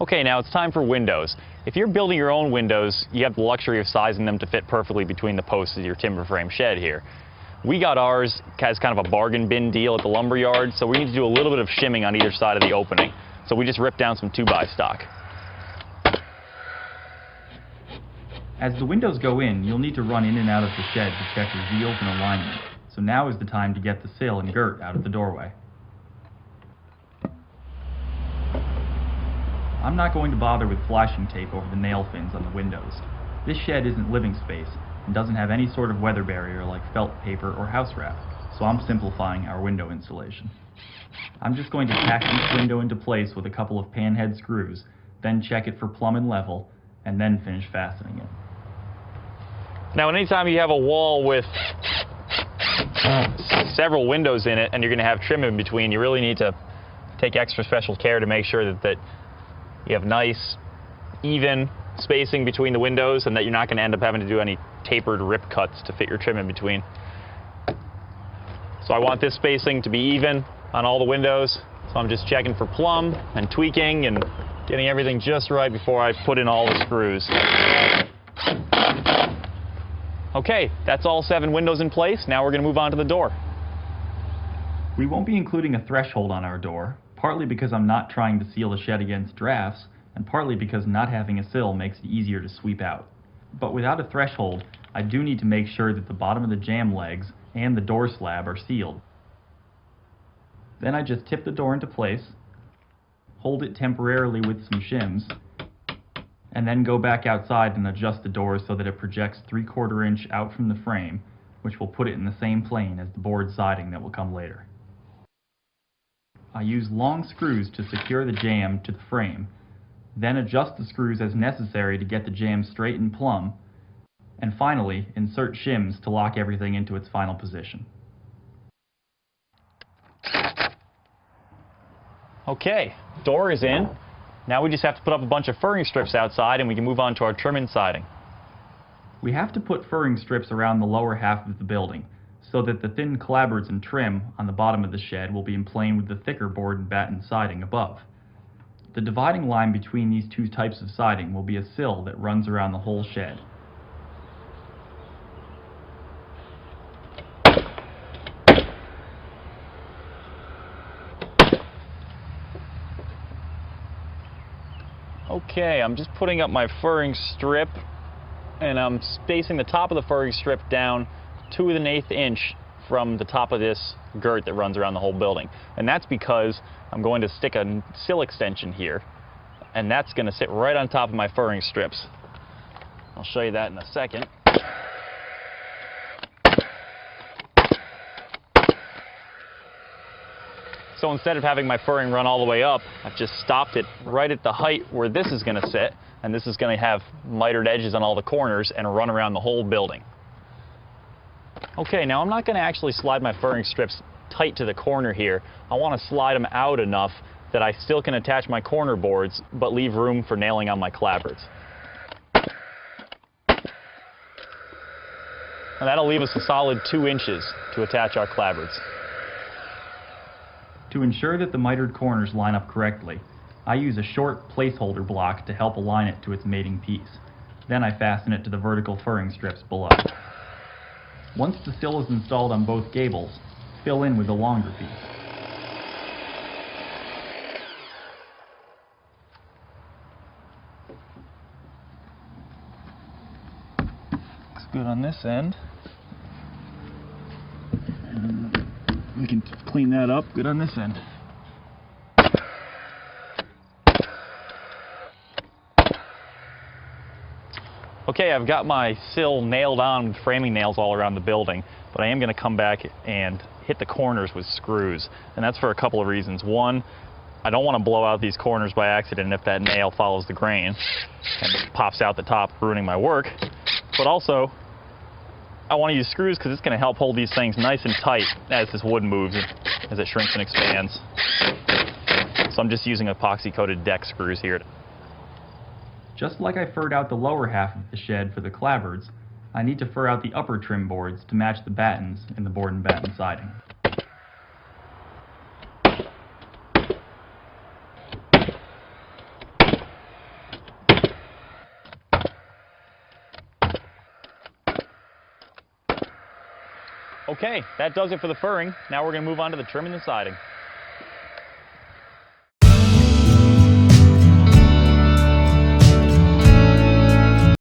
Okay, now it's time for windows. If you're building your own windows, you have the luxury of sizing them to fit perfectly between the posts of your timber frame shed here. We got ours as kind of a bargain bin deal at the lumber yard, so we need to do a little bit of shimming on either side of the opening. So we just ripped down some 2x stock. As the windows go in, you'll need to run in and out of the shed to check reveals and alignment. So now is the time to get the sill and girt out of the doorway. I'm not going to bother with flashing tape over the nail fins on the windows. This shed isn't living space and doesn't have any sort of weather barrier like felt paper or house wrap, so I'm simplifying our window installation. I'm just going to tack each window into place with a couple of panhead screws, then check it for plumb and level, and then finish fastening it. Now, anytime you have a wall with several windows in it and you're going to have trim in between, you really need to take extra special care to make sure that you have nice, even spacing between the windows and that you're not going to end up having to do any tapered rip cuts to fit your trim in between. So I want this spacing to be even on all the windows, so I'm just checking for plumb and tweaking and getting everything just right before I put in all the screws. Okay, that's all 7 windows in place. Now we're going to move on to the door. We won't be including a threshold on our door, partly because I'm not trying to seal the shed against drafts, and partly because not having a sill makes it easier to sweep out. But without a threshold, I do need to make sure that the bottom of the jamb legs and the door slab are sealed. Then I just tip the door into place, hold it temporarily with some shims, and then go back outside and adjust the door so that it projects 3/4 inch out from the frame, which will put it in the same plane as the board siding that will come later. I use long screws to secure the jamb to the frame, then adjust the screws as necessary to get the jamb straight and plumb, and finally insert shims to lock everything into its final position. Okay, door is in. Now we just have to put up a bunch of furring strips outside and we can move on to our trim and siding. We have to put furring strips around the lower half of the building so that the thin clapboards and trim on the bottom of the shed will be in plane with the thicker board and batten siding above. The dividing line between these two types of siding will be a sill that runs around the whole shed. Okay, I'm just putting up my furring strip and I'm spacing the top of the furring strip down 2 1/8 inch from the top of this girt that runs around the whole building. And that's because I'm going to stick a sill extension here, and that's going to sit right on top of my furring strips. I'll show you that in a second. So instead of having my furring run all the way up, I've just stopped it right at the height where this is going to sit, and this is going to have mitered edges on all the corners and run around the whole building. Okay, now I'm not going to actually slide my furring strips tight to the corner here. I want to slide them out enough that I still can attach my corner boards, but leave room for nailing on my clapboards. And that'll leave us a solid 2 inches to attach our clapboards. To ensure that the mitered corners line up correctly, I use a short placeholder block to help align it to its mating piece. Then I fasten it to the vertical furring strips below. Once the sill is installed on both gables, fill in with the longer piece. Looks good on this end. We can clean that up. Good on this end. Okay, I've got my sill nailed on with framing nails all around the building, but I am going to come back and hit the corners with screws. And that's for a couple of reasons. One, I don't want to blow out these corners by accident if that nail follows the grain and pops out the top, ruining my work. But also, I want to use screws because it's going to help hold these things nice and tight as this wood moves, as it shrinks and expands. So I'm just using epoxy-coated deck screws here. Just like I furred out the lower half of the shed for the clapboards, I need to fur out the upper trim boards to match the battens in the board and batten siding. Okay, that does it for the furring. Now we're going to move on to the trimming and siding.